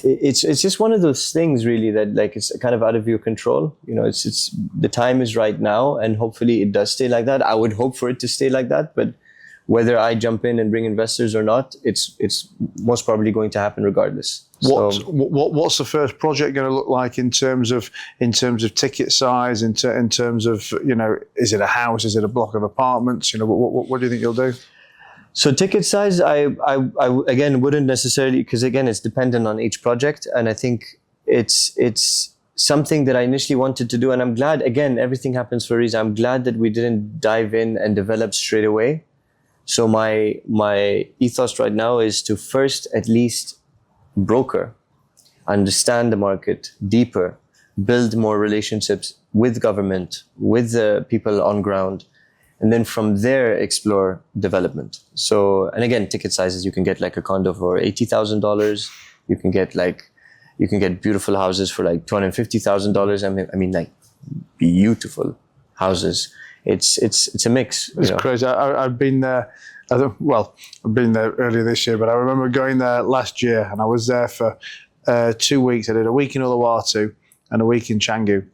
it's just one of those things really that it's kind of out of your control. It's the time is right now, and hopefully it does stay like that. I would hope for it to stay like that, but whether I jump in and bring investors or not, it's most probably going to happen regardless. What's the first project going to look like in terms of ticket size, in terms of is it a house, is it a block of apartments? What do you think you'll do? So ticket size, I again wouldn't necessarily, because again it's dependent on each project, and I think it's something that I initially wanted to do, and I'm glad, again, everything happens for a reason. I'm glad that we didn't dive in and develop straight away. So my ethos right now is to first at least broker, understand the market deeper, build more relationships with government, with the people on ground, and then from there explore development. So, and again, ticket sizes, you can get like a condo for $80,000. You can get beautiful houses for like $250,000. I mean like beautiful houses. It's a mix. It's crazy. I've been there. I've been there earlier this year, but I remember going there last year, and I was there for 2 weeks. I did a week in Uluwatu and a week in Canggu.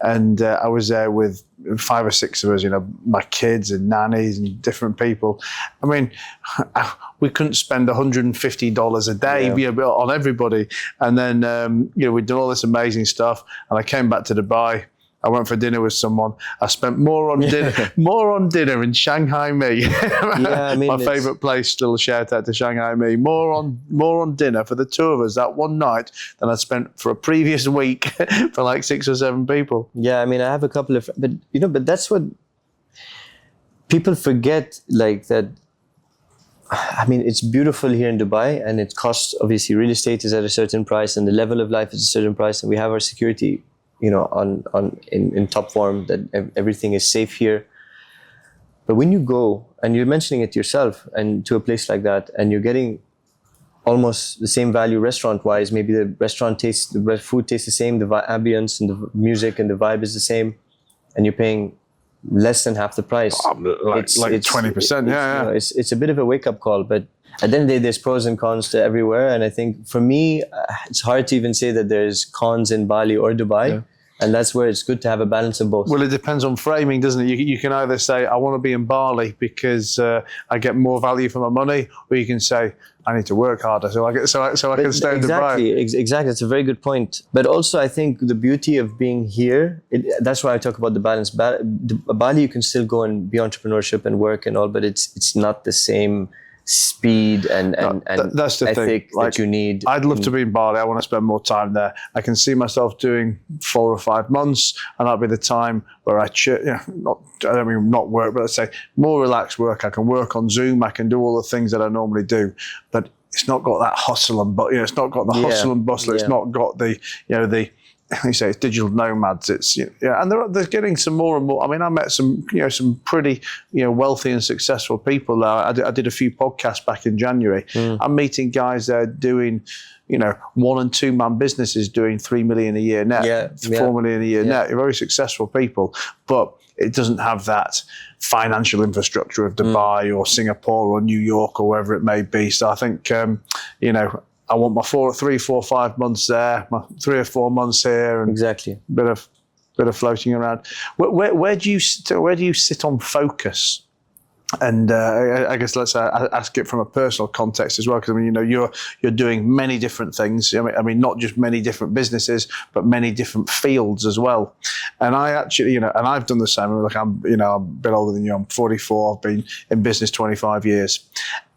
and I was there with 5 or 6 of us, my kids and nannies and different people. I mean, we couldn't spend $150 a day on everybody. And then, we'd done all this amazing stuff, and I came back to Dubai. I went for dinner with someone. I spent more on dinner in Shanghai Mi. My favourite place. Still a shout out to Shanghai Mi. More on dinner for the 2 of us that one night than I spent for a previous week for like 6 or 7 people. Yeah, I mean, I have a couple of, but that's what people forget. Like that. I mean, it's beautiful here in Dubai, and it costs, obviously, real estate is at a certain price, and the level of life is a certain price, and we have our security, in top form, that everything is safe here. But when you go, and you're mentioning it yourself, and to a place like that, and you're getting almost the same value restaurant-wise, maybe the food tastes the same, the ambience and the music and the vibe is the same, and you're paying less than half the price. Like 20%, It's a bit of a wake-up call, but at the end of the day, there's pros and cons to everywhere. And I think for me, it's hard to even say that there's cons in Bali or Dubai. Yeah. And that's where it's good to have a balance of both. Well, it depends on framing, doesn't it? You can either say, I want to be in Bali because I get more value for my money, or you can say, I need to work harder so I can stay in Dubai. Exactly. That's a very good point. But also, I think the beauty of being here, that's why I talk about the balance. Bali, you can still go and be entrepreneurship and work and all, but it's not the same speed and that's the ethic thing. that you need. I'd love to be in Bali. I want to spend more time there. I can see myself doing 4 or 5 months, and that'll be the time where I don't mean not work, but let's say more relaxed work. I can work on Zoom. I can do all the things that I normally do, but it's not got that hustle and it's not got the hustle and bustle. It's not got the you say it's digital nomads. It's and they're getting some more and more. I mean, I met some pretty wealthy and successful people there. I did a few podcasts back in January. I'm meeting guys there doing 1 and 2 man businesses doing 3 million a year net, 4 million a year net. Very successful people, but it doesn't have that financial infrastructure of Dubai or Singapore or New York or wherever it may be. So I think I want my 3, 4, 5 months there, my 3 or 4 months here, and exactly bit of floating around. Where do you sit on focus? And I guess let's ask it from a personal context as well, because I mean you're doing many different things. I mean not just many different businesses, but many different fields as well. And I actually and I've done the same. Like I'm a bit older than you. I'm 44. I've been in business 25 years,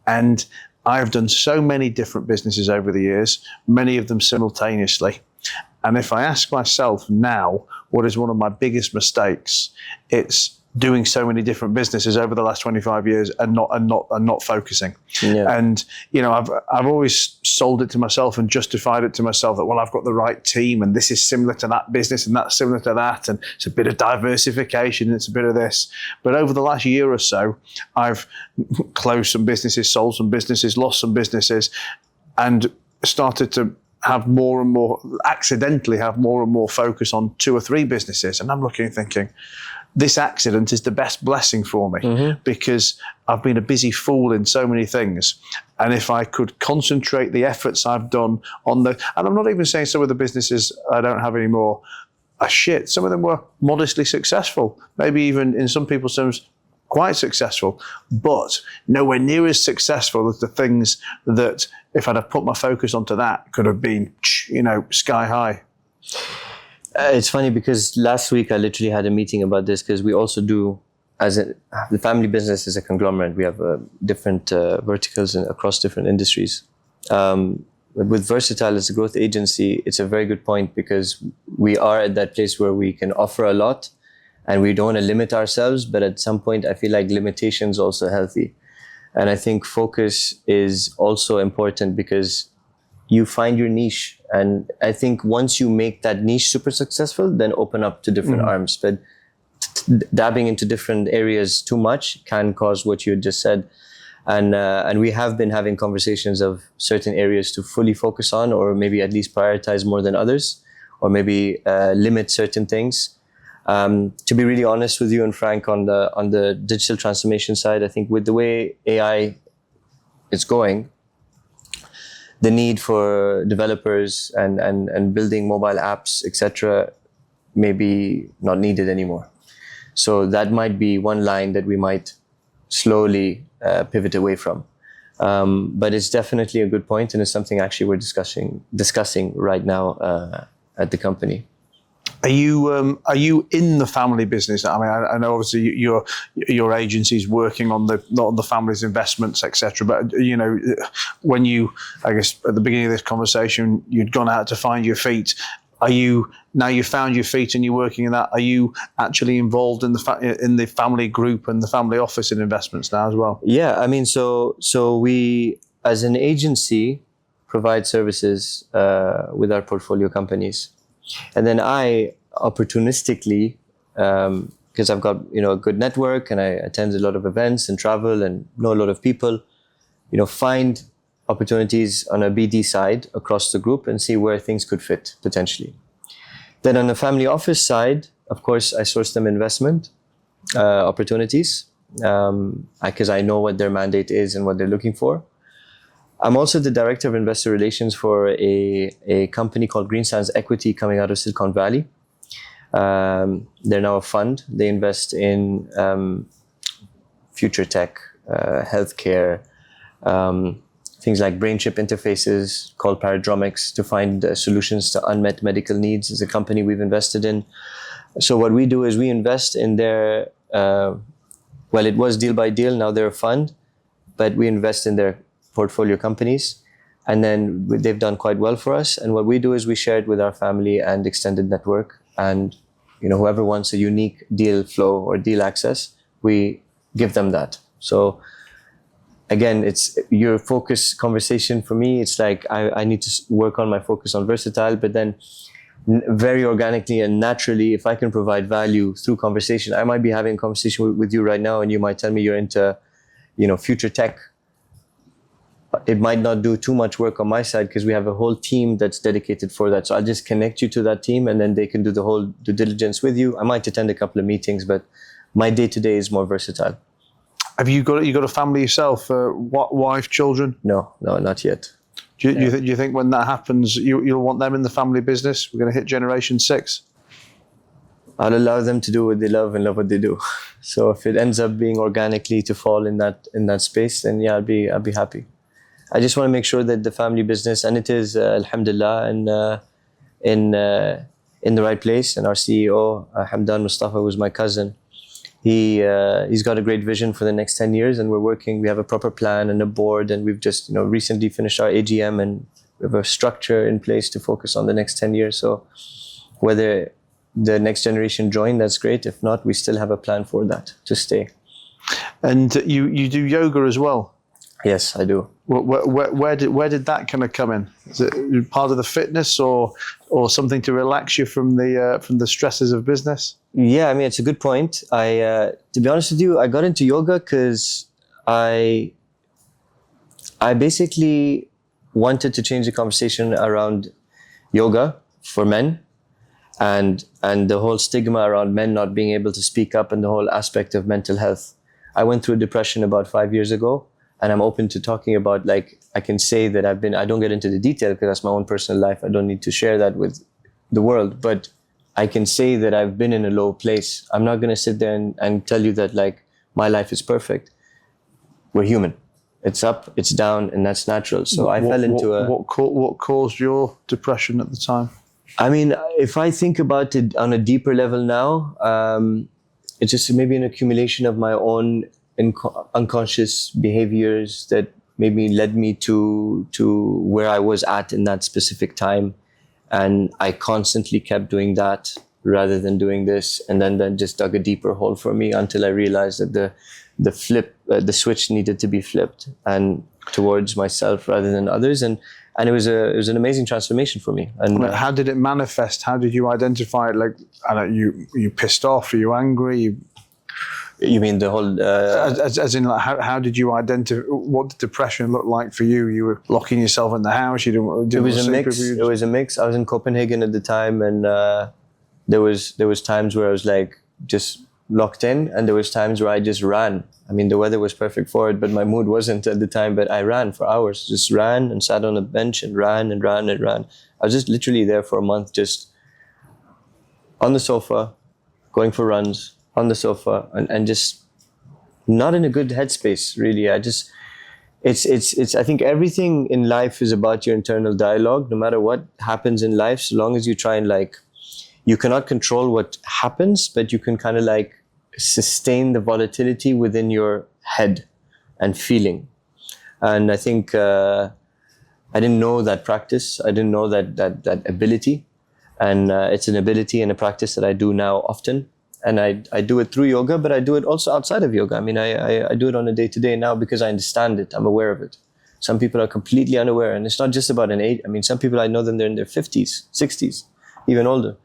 and I've done so many different businesses over the years, many of them simultaneously. And if I ask myself now, what is one of my biggest mistakes? It's doing so many different businesses over the last 25 years and not focusing. Yeah. And I've always sold it to myself and justified it to myself that I've got the right team and this is similar to that business and that's similar to that and it's a bit of diversification and it's a bit of this. But over the last year or so, I've closed some businesses, sold some businesses, lost some businesses, and started to accidentally have more and more focus on 2 or 3 businesses. And I'm looking and thinking, this accident is the best blessing for me because I've been a busy fool in so many things. And if I could concentrate the efforts I've done on and I'm not even saying some of the businesses I don't have anymore are shit. Some of them were modestly successful, maybe even in some people's terms, quite successful, but nowhere near as successful as the things that if I'd have put my focus onto that could have been, sky high. It's funny because last week I literally had a meeting about this because we also do, the family business is a conglomerate. We have different verticals across different industries. With Versatile as a growth agency, it's a very good point because we are at that place where we can offer a lot and we don't want to limit ourselves, but at some point I feel like limitation is also healthy. And I think focus is also important because you find your niche. And I think once you make that niche super successful, then open up to different arms. But dabbing into different areas too much can cause what you just said. And we have been having conversations of certain areas to fully focus on, or maybe at least prioritize more than others, or maybe limit certain things. To be really honest with you and frank on the digital transformation side, I think with the way AI is going, the need for developers and building mobile apps, etc., maybe not needed anymore. So that might be one line that we might slowly pivot away from. But it's definitely a good point, and it's something actually we're discussing right now at the company. Are you in the family business? I mean, I know obviously your agency's working on the family's investments, etc. But you know, when you, I guess at the beginning of this conversation, you'd gone out to find your feet. Are you now you found your feet and you're working in that? Are you actually involved in the family group and the family office in investments now as well? Yeah, I mean, so we as an agency provide services with our portfolio companies. And then I opportunistically, because I've got a good network and I attend a lot of events and travel and know a lot of people, find opportunities on a BD side across the group and see where things could fit potentially. Then on the family office side, of course, I source them investment opportunities because I know what their mandate is and what they're looking for. I'm also the director of investor relations for a company called Green Sands Equity coming out of Silicon Valley. They're now a fund. They invest in future tech, healthcare, things like brain chip interfaces called Paradromics to find solutions to unmet medical needs. Is a company we've invested in. So what we do is we invest in their, it was deal by deal, now they're a fund, but we invest in their portfolio companies, and then they've done quite well for us. And what we do is we share it with our family and extended network, and whoever wants a unique deal flow or deal access, we give them that. So again, it's your focus conversation for me. It's like I need to work on my focus on versatile, but then very organically and naturally, if I can provide value through conversation, I might be having a conversation with you right now and you might tell me you're into future tech. It might not do too much work on my side because we have a whole team that's dedicated for that. So I'll just connect you to that team and then they can do the whole due diligence with you. I might attend a couple of meetings, but my day-to-day is more versatile. Have you got a family yourself? Wife, children? No, not yet. Do you think when that happens, you'll want them in the family business? We're going to hit generation 6? I'll allow them to do what they love and love what they do. So if it ends up being organically to fall in that space, then yeah, I'll be happy. I just want to make sure that the family business, and it is, alhamdulillah, and in the right place. And our CEO, Mohammed Mostafa, who's my cousin, he's got a great vision for the next 10 years, and we're working. We have a proper plan and a board, and we've just recently finished our AGM, and we have a structure in place to focus on the next 10 years. So whether the next generation join, that's great. If not, we still have a plan for that to stay. And you do yoga as well? Yes, I do. Where did that kind of come in? Is it part of the fitness or something to relax you from the stresses of business? Yeah, I mean, it's a good point. To be honest with you, I got into yoga because I basically wanted to change the conversation around yoga for men and the whole stigma around men not being able to speak up and the whole aspect of mental health. I went through a depression about 5 years ago. And I'm open to talking about, I can say that I don't get into the detail because that's my own personal life. I don't need to share that with the world, but I can say that I've been in a low place. I'm not going to sit there and tell you that my life is perfect. We're human. It's up, it's down, and that's natural. So I fell into What caused your depression at the time? I mean, if I think about it on a deeper level now, it's just maybe an accumulation of my own unconscious behaviors that maybe led me to where I was at in that specific time. And I constantly kept doing that rather than doing this. And then just dug a deeper hole for me until I realized that the switch needed to be flipped and towards myself rather than others. And it was an amazing transformation for me. And how did it manifest? How did you identify it? You pissed off? Are you angry? You mean the whole... As in, how did you identify... What did depression look like for you? You were locking yourself in the house? You didn't it was a mix. It was a mix. I was in Copenhagen at the time, and there was times where I was just locked in, and there was times where I just ran. I mean, the weather was perfect for it, but my mood wasn't at the time. But I ran for hours, just ran and sat on a bench and ran and ran and ran. I was just literally there for a month, just on the sofa, going for runs on the sofa, and just not in a good headspace, really. It's I think everything in life is about your internal dialogue. No matter what happens in life, so long as you try and like, you cannot control what happens, but you can kind of like sustain the volatility within your head and feeling. And I think I didn't know that practice. I didn't know that ability. And it's an ability and a practice that I do now often. And I do it through yoga, but I do it also outside of yoga. I mean, I do it on a day-to-day now because I understand it. I'm aware of it. Some people are completely unaware. And it's not just about an age. I mean, some people, I know them, they're in their 50s, 60s, even older.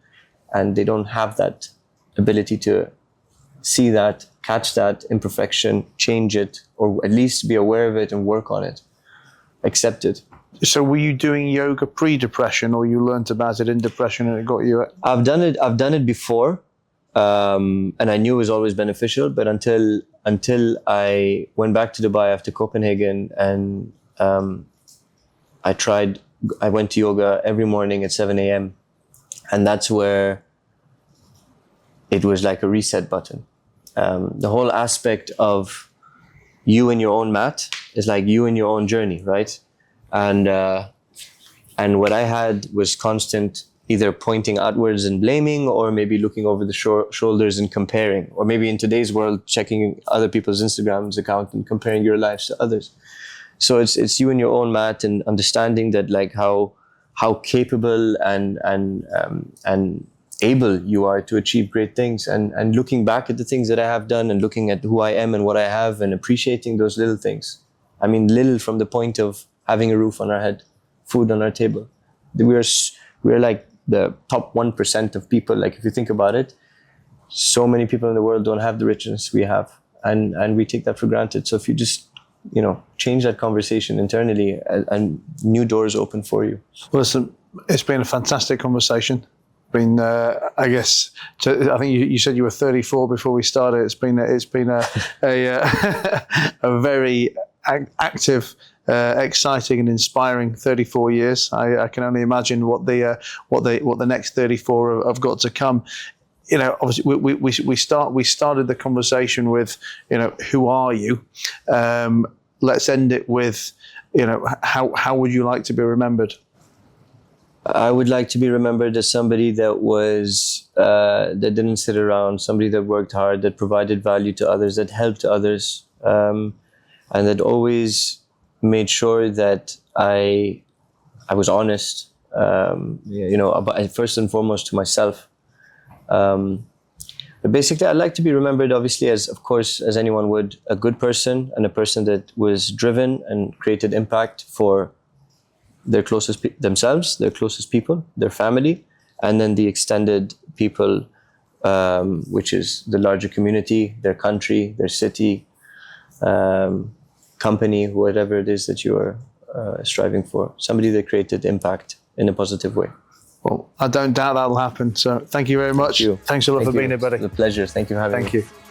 And they don't have that ability to see that, catch that imperfection, change it, or at least be aware of it and work on it, accept it. So were you doing yoga pre-depression, or you learnt about it in depression and it got you? I've done it before, and I knew it was always beneficial. But until I went back to Dubai after Copenhagen, and I went to yoga every morning at 7 a.m. And that's where it was like a reset button. The whole aspect of you and your own mat is like you and your own journey, right? And what I had was constant either pointing outwards and blaming, or maybe looking over the shoulders and comparing, or maybe in today's world, checking other people's Instagram's account and comparing your lives to others. So it's you and your own mat, and understanding that like how capable and able you are to achieve great things, and looking back at the things that I have done, and looking at who I am and what I have, and appreciating those little things. I mean, little from the point of having a roof on our head, food on our table. We're like the top 1% of people. Like, if you think about it, so many people in the world don't have the richness we have, and we take that for granted. So if you just, change that conversation internally, and new doors open for you. Well, listen, it's been a fantastic conversation. I guess, I think you said you were 34 before we started. It's been a very active, exciting and inspiring 34 years. I can only imagine what the next 34 have got to come. Obviously we started the conversation with, who are you? Let's end it with, how would you like to be remembered? I would like to be remembered as somebody that was that didn't sit around, somebody that worked hard, that provided value to others, that helped others, and that always made sure that I was honest. First and foremost to myself. But basically, I'd like to be remembered, obviously, as anyone would, a good person, and a person that was driven and created impact for their closest themselves, their closest people, their family, and then the extended people, which is the larger community, their country, their city, company, whatever it is that you are striving for. Somebody that created impact in a positive way. Well, I don't doubt that'll happen. So thank you very much. Thank you. Thanks a lot Thank for you. being here, buddy. It's a pleasure. Thank you for having me. Thank you.